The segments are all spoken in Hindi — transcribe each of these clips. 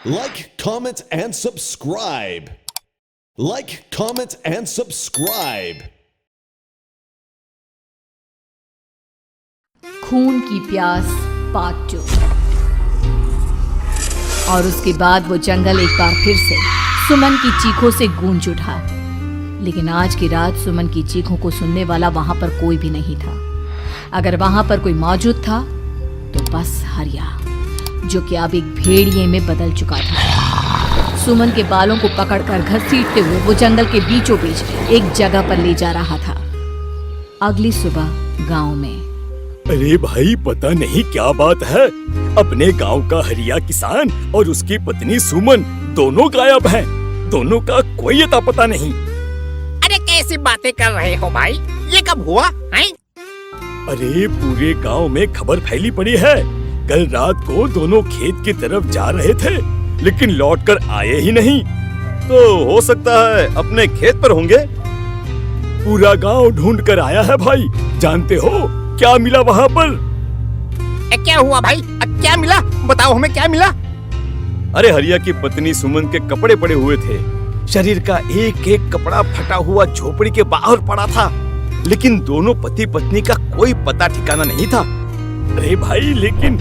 Like, comment, and subscribe. Like, comment, and subscribe. खून की प्यास पार्ट 2। और उसके बाद वो जंगल एक बार फिर से सुमन की चीखों से गूंज उठा। लेकिन आज की रात सुमन की चीखों को सुनने वाला वहां पर कोई भी नहीं था। अगर वहां पर कोई मौजूद था तो बस हरिया, जो कि अब एक भेड़िए में बदल चुका था। सुमन के बालों को पकड़कर घसीटते हुए वो जंगल के बीचों बीच एक जगह पर ले जा रहा था। अगली सुबह गांव में। अरे भाई, पता नहीं क्या बात है, अपने गांव का हरिया किसान और उसकी पत्नी सुमन दोनों गायब हैं। दोनों का कोई अता पता नहीं। अरे कैसी बातें कर रहे हो भाई, ये कब हुआ है? अरे पूरे गांव में खबर फैली पड़ी है। कल रात को दोनों खेत की तरफ जा रहे थे, लेकिन लौटकर आए ही नहीं। तो हो सकता है अपने खेत पर होंगे। पूरा गांव ढूंढ कर आया है भाई। जानते हो क्या मिला वहाँ पर? क्या हुआ भाई, क्या मिला? बताओ हमें, क्या मिला? अरे हरिया की पत्नी सुमन के कपड़े पड़े हुए थे। शरीर का एक एक कपड़ा फटा हुआ झोपड़ी के बाहर पड़ा था, लेकिन दोनों पति पत्नी का कोई पता ठिकाना नहीं था। अरे भाई, लेकिन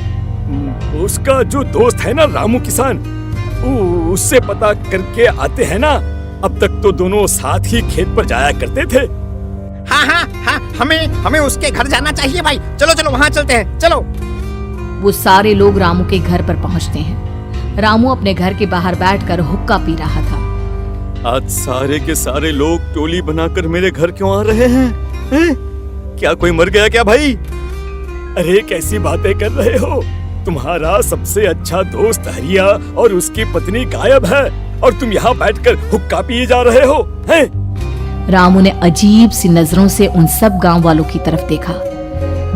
उसका जो दोस्त है ना रामू किसान, उससे पता करके आते हैं ना। अब तक तो दोनों साथ ही खेत पर जाया करते थे। हाँ, हमें उसके घर जाना चाहिए भाई। चलो वहाँ चलते हैं, चलो। वो सारे लोग रामू के घर पर पहुँचते हैं। रामू अपने घर के बाहर बैठकर हुक्का पी रहा था। आज सारे के सारे लोग टोली बनाकर मेरे घर क्यों आ रहे हैं? क्या कोई मर गया क्या भाई? अरे कैसी बातें कर रहे हो? तुम्हारा सबसे अच्छा दोस्त हरिया और उसकी पत्नी गायब है, और तुम यहाँ बैठकर हुक्का पिए जा रहे हो, हैं? रामू ने अजीब सी नजरों से उन सब गांव वालों की तरफ देखा,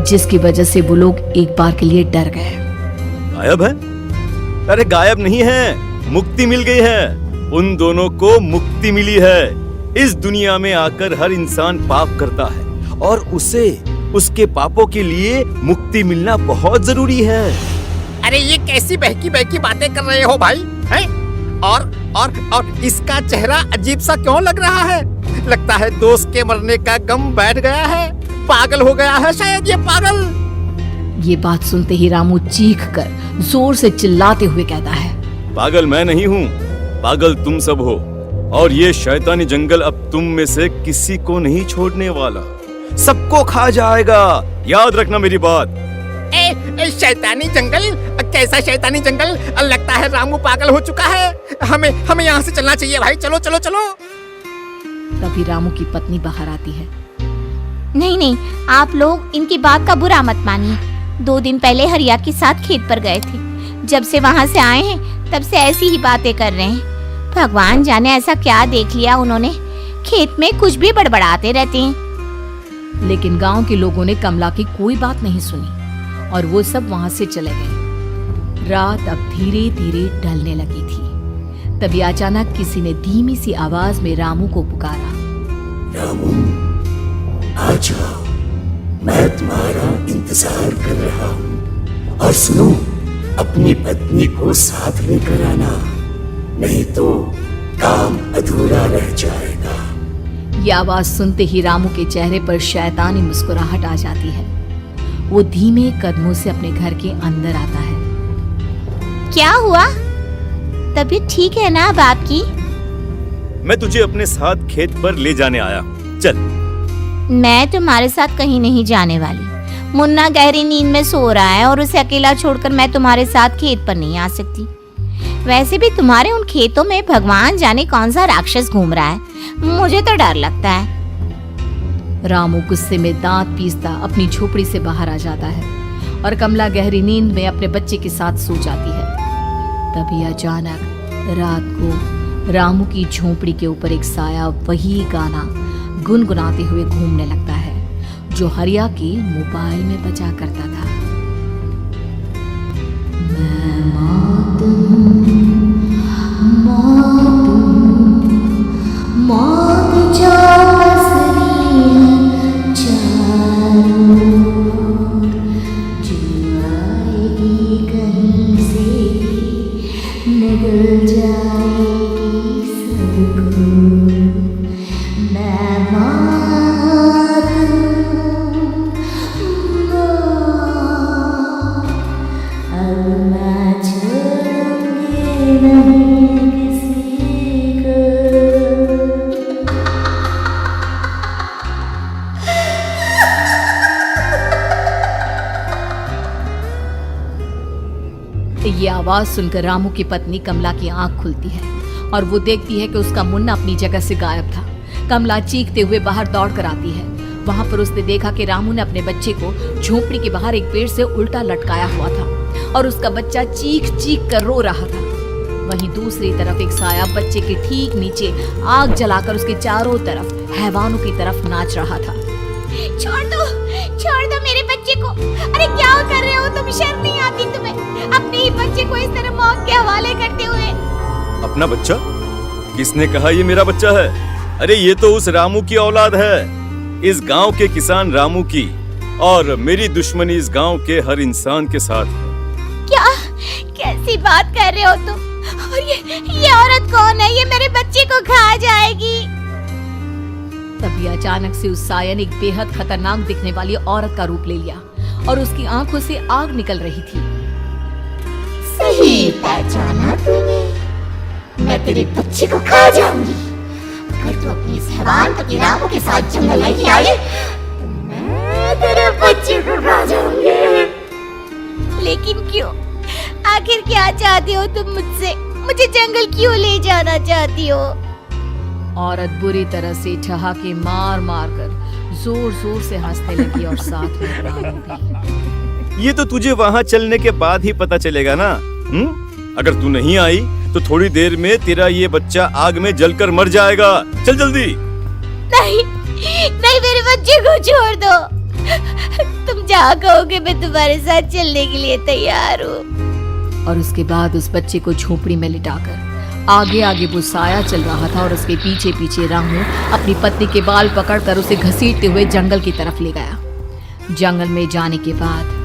जिसकी वजह से वो लोग एक बार के लिए डर गए। गायब है? अरे गायब नहीं है, मुक्ति मिल गई है। उन दोनों को मुक्ति मिली है। इस दुनिया में आकर हर इंसान पाप करता है, और उसे उसके पापों के लिए मुक्ति मिलना बहुत जरूरी है। अरे ये कैसी बहकी बहकी बातें कर रहे हो भाई, हैं? और इसका चेहरा अजीब सा क्यों लग रहा है? लगता है दोस्त के मरने का गम बैठ गया है। पागल हो गया है शायद ये पागल। ये बात सुनते ही रामू चीख कर जोर से चिल्लाते हुए कहता है, पागल मैं नहीं हूँ, पागल तुम सब हो, और ये शैतानी जंगल अब तुम में से किसी को नहीं छोड़ने वाला, सबको खा जाएगा। याद रखना मेरी बात। शैतानी जंगल? कैसा शैतानी जंगल? लगता है रामू पागल हो चुका है। हमें यहाँ से चलना चाहिए भाई। चलो। तभी रामू की पत्नी बाहर आती है। नहीं, आप लोग इनकी बात का बुरा मत मानिए। 2 दिन पहले हरिया के साथ खेत पर गए थे। जब से वहाँ से आए हैं तब से ऐसी ही बातें कर रहे हैं। भगवान जाने ऐसा क्या देख लिया उन्होंने, खेत में कुछ भी बड़बड़ाते रहते हैं। लेकिन गांव के लोगों ने कमला की कोई बात नहीं सुनी, और वो सब वहां से चले गए। रात अब धीरे धीरे ढलने लगी थी। तभी अचानक किसी ने धीमी सी आवाज में रामू को पुकारा। रामू, आ जाओ, मैं तुम्हारा इंतजार कर रहा हूँ। और सुनो, अपनी पत्नी को साथ लेकर आना, नहीं तो काम अधूरा रह जाएगा। ये आवाज सुनते ही रामू के चेहरे पर शैतानी मुस्कुराहट आ जाती है। वो धीमे कदमों से अपने घर के अंदर आता है। क्या हुआ? तबीयत ठीक है ना अब आपकी? मैं तुझे अपने साथ खेत पर ले जाने आया। चल। मैं तुम्हारे साथ कहीं नहीं जाने वाली। मुन्ना गहरी नींद में सो रहा है, और उसे अकेला छोड़कर मैं तुम्हारे साथ खेत पर नहीं आ सकती। वैसे भी तुम्हारे उन खेतों में भगवान जाने कौन सा राक्षस घूम रहा है, मुझे तो डर लगता है। रामू गुस्से में दांत पीसता अपनी झोपड़ी से बाहर आ जाता है, और कमला गहरी नींद में अपने बच्चे के साथ सो जाती है। तभी अचानक रात को रामू की झोपड़ी के ऊपर एक साया वही गाना गुनगुनाते हुए घूमने लगता है, जो हरिया के मोबाइल में बजा करता था। मैं मौत जो निगल ये आवाज सुनकर रामू की पत्नी कमला की आंख खुलती है और वो देखती है कि उसका मुन्ना अपनी जगह से गायब था। कमला चीखते हुए बाहर दौड़ कर आती है। वहां पर उसने देखा कि रामू ने अपने बच्चे को झोपड़ी के बाहर एक पेड़ से उल्टा लटकाया हुआ था और उसका बच्चा चीख चीख कर रो रहा था। वहीं दूसरी तरफ एक साया बच्चे के ठीक नीचे आग जलाकर उसके चारों तरफ हैवानों की तरफ नाच रहा था। छोड़ दो मेरे बच्चे को। अरे क्या कर रहे हो तुम? शर्म नहीं आती तुम्हें अपने ही बच्चे को इस तरह मौत के हवाले करते हुए? अपना बच्चा? किसने कहा ये मेरा बच्चा है? अरे ये तो उस रामू की औलाद है, इस गांव के किसान रामू की, और मेरी दुश्मनी इस गांव के हर इंसान के साथ है। क्या? कैसी बात कर रहे हो तुम? और ये औरत कौन है? ये मेरे बच्चे को खा जाएगी। तभी अचानक से उस साया ने एक बेहद खतरनाक दिखने वाली औरत का रूप ले लिया और उसकी आंखों से आग निकल रही थी। सही पहचाना तूने। मैं तेरे बच्चे को खा जाऊंगी। अगर तू अपनी इस हैवान पति रामू के साथ जंगल नहीं आई तो मैं तेरे बच्चे को खा जाऊंगी। लेकिन क्यों? आखिर क्या चाहती हो तुम मुझसे? मुझे जंगल क्यों ले जाना चाहती हो? औरत बुरी तरह से ठहाके मार मार कर जोर जोर से हंसने लगी और साथ में रामू भी। ये तो तुझे वहाँ चलने के बाद ही पता चलेगा ना। अगर तू नहीं आई तो थोड़ी देर में तेरा ये बच्चा आग में जलकर मर जाएगा। चल जल्दी। नहीं नहीं, मेरे बच्चे को छोड़ दो। तुम जहाँ कहोगे मैं तुम्हारे साथ चलने के लिए तैयार हूँ। और उसके बाद उस बच्चे को झोपड़ी में लिटाकर आगे आगे वो साया चल रहा था और उसके पीछे पीछे रामू अपनी पत्नी के बाल पकड़कर उसे घसीटते हुए जंगल की तरफ ले गया। जंगल में जाने के बाद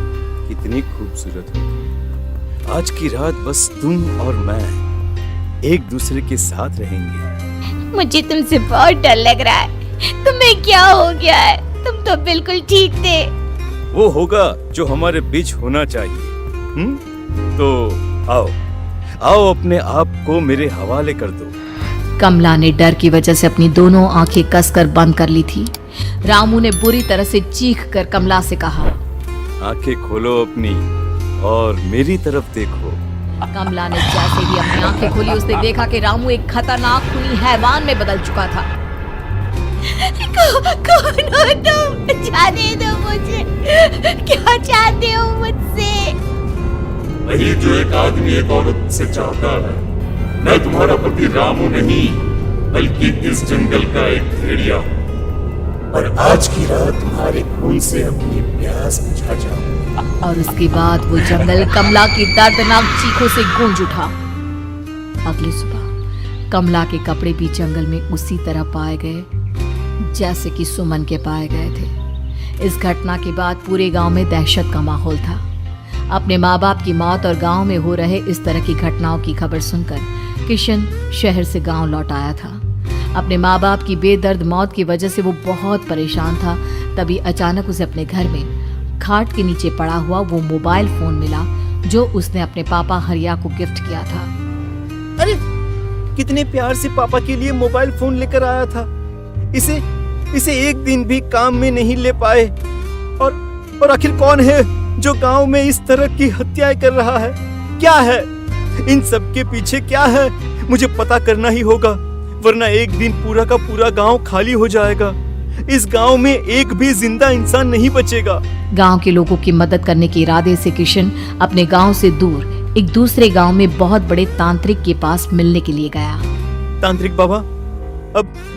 कितनी खूबसूरत हो। आज की रात बस तुम और मैं एक दूसरे के साथ रहेंगे। मुझे तुमसे बहुत डर लग रहा है। तुम्हें क्या हो गया है? तुम तो बिल्कुल ठीक थे। वो होगा जो हमारे बीच होना चाहिए। तो आओ आओ अपने आप को मेरे हवाले कर दो। कमला ने डर की वजह से अपनी दोनों आंखें कसकर बंद कर ली थी। रामू ने बुरी तरह से चीख कर कमला से कहा, आंखें खोलो अपनी और मेरी तरफ देखो। कमला ने जैसे ही अपनी आंखें खोली उसने देखा कि रामू एक खतरनाक खूनी हैवान में बदल चुका था। कौन हो तुम? जाने दो मुझे। क्या चाहते हो मुझसे? वही जो एक आदमी एक औरत से चाहता है। मैं तुम्हारा पति रामू नहीं बल्कि इस जंगल का एक भेड़िया हूँ और आज की रात तुम्हारे खून से अपनी प्यास बुझा जाऊं। और उसके बाद वो जंगल कमला की दर्दनाक चीखों से गूंज उठा। अगली सुबह कमला के कपड़े भी जंगल में उसी तरह पाए गए जैसे कि सुमन के पाए गए थे। इस घटना के बाद पूरे गांव में दहशत का माहौल था। अपने माँ बाप की मौत और गांव में हो रहे इस तरह की घटनाओं की खबर सुनकर किशन शहर से गांव लौट आया था। अपने माँ बाप की बेदर्द मौत की वजह से वो बहुत परेशान था। तभी अचानक उसे अपने घर में खाट के नीचे पड़ा हुआ वो मोबाइल फोन मिला जो उसने अपने पापा हरिया को गिफ्ट किया था। अरे कितने प्यार से पापा के लिए मोबाइल फोन लेकर आया था। इसे एक दिन भी काम में नहीं ले पाए। और आखिर कौन है जो गांव में इस तरह की हत्याएं कर रहा है? क्या है इन सब के पीछे? क्या है? मुझे पता करना ही होगा, वरना एक दिन पूरा का पूरा गांव खाली हो जाएगा। इस गांव में एक भी जिंदा इंसान नहीं बचेगा। गांव के लोगों की मदद करने के इरादे से किशन अपने गांव से दूर एक दूसरे गांव में बहुत बड़े तांत्रिक के पास मिलने के लिए गया। तांत्रिक बाबा,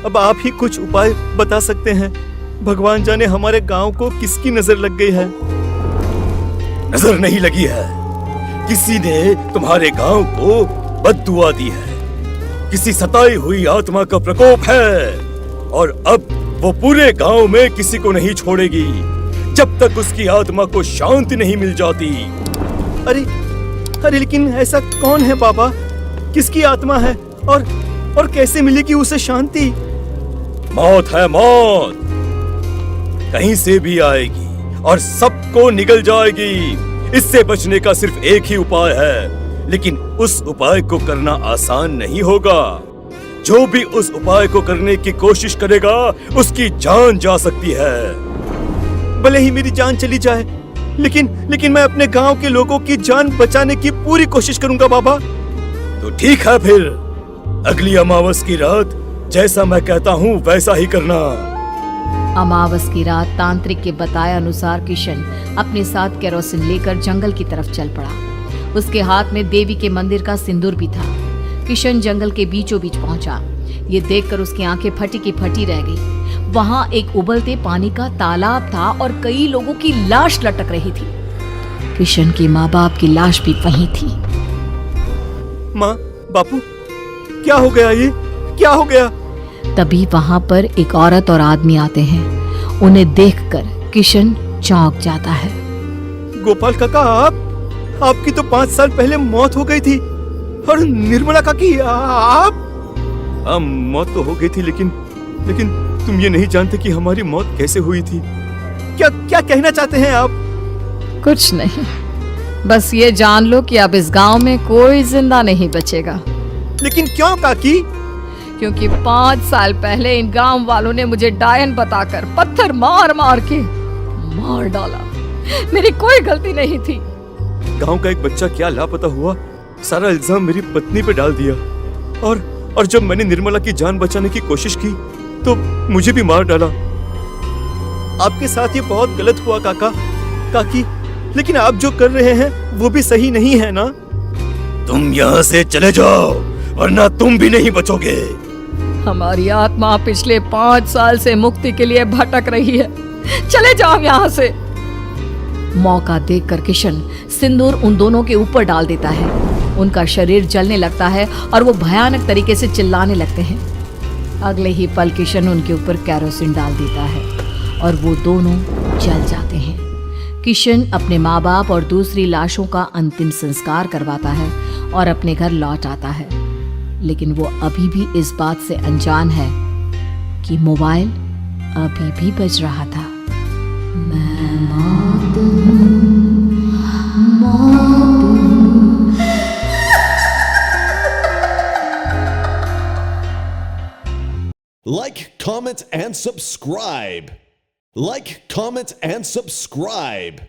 अब आप ही कुछ उपाय बता सकते हैं। भगवान जाने हमारे गांव को किसकी नजर लग गई है। नजर नहीं लगी है, किसी ने तुम्हारे गांव को बद्दुआ दी है। किसी सताई हुई आत्मा का प्रकोप है और अब वो पूरे गांव में किसी को नहीं छोड़ेगी जब तक उसकी आत्मा को शांति नहीं मिल जाती। अरे लेकिन ऐसा कौन है बाबा? किसकी आत्मा है और कैसे मिलेगी उसे शांति? मौत है, मौत कहीं से भी आएगी और सबको निगल जाएगी। इससे बचने का सिर्फ एक ही उपाय है, लेकिन उस उपाय को करना आसान नहीं होगा। जो भी उस उपाय को करने की कोशिश करेगा उसकी जान जा सकती है। भले ही मेरी जान चली जाए लेकिन मैं अपने गांव के लोगों की जान बचाने की पूरी कोशिश करूंगा बाबा। तो ठीक है फिर, अगली अमावस की रात जैसा मैं कहता हूँ वैसा ही करना। अमावस की रात तांत्रिक के बताए अनुसार किशन अपने साथ केरोसिन लेकर जंगल की तरफ चल पड़ा। उसके हाथ में देवी के मंदिर का सिंदूर भी था। किशन जंगल के बीचों बीच पहुंचा। ये देखकर उसकी आंखें फटी की फटी रह गई। वहां एक उबलते पानी का तालाब था और कई लोगों की लाश लटक रही थी। किशन के माँ बाप की लाश भी वहीं थी। माँ, बापू, क्या हो गया? ये क्या हो गया? तभी वहां पर एक औरत और आदमी आते हैं। उन्हें देखकर किशन चौंक जाता है। गोपाल काका, आपकी तो 5 साल पहले मौत हो गई थी। और निर्मला काकी, आप? हाँ, मौत तो हो गई थी, लेकिन तुम ये नहीं जानते कि हमारी मौत कैसे हुई थी। क्या कहना चाहते हैं आप? कुछ नहीं, बस ये जान लो कि अब इस गांव में कोई जिंदा नहीं बचेगा। लेकिन क्यों काकी? क्योंकि 5 साल पहले इन गांव वालों ने मुझे डायन बताकर पत्थर मार मार के मार डाला। मेरी कोई गलती नहीं थी। गांव का एक बच्चा क्या लापता हुआ, सारा इल्जाम मेरी पत्नी पे डाल दिया। और जब मैंने निर्मला की जान बचाने की कोशिश की तो मुझे भी मार डाला। आपके साथ ये बहुत गलत हुआ काकी, लेकिन आप जो कर रहे हैं वो भी सही नहीं है ना? तुम यहाँ से चले जाओ, वरना तुम भी नहीं बचोगे। हमारी आत्मा पिछले 5 साल से मुक्ति के लिए भटक रही है। चले जाओ यहाँ से। मौका देखकर किशन सिंदूर उन दोनों के ऊपर डाल देता है। उनका शरीर जलने लगता है और वो भयानक तरीके से चिल्लाने लगते हैं। अगले ही पल किशन उनके ऊपर केरोसिन डाल देता है और वो दोनों जल जाते हैं। किशन अपने माँ बाप और दूसरी लाशों का अंतिम संस्कार करवाता है और अपने घर लौट आता है। लेकिन वो अभी भी इस बात से अनजान है कि मोबाइल अभी भी बज रहा था। Like, comment, and subscribe. Like, comment, and subscribe.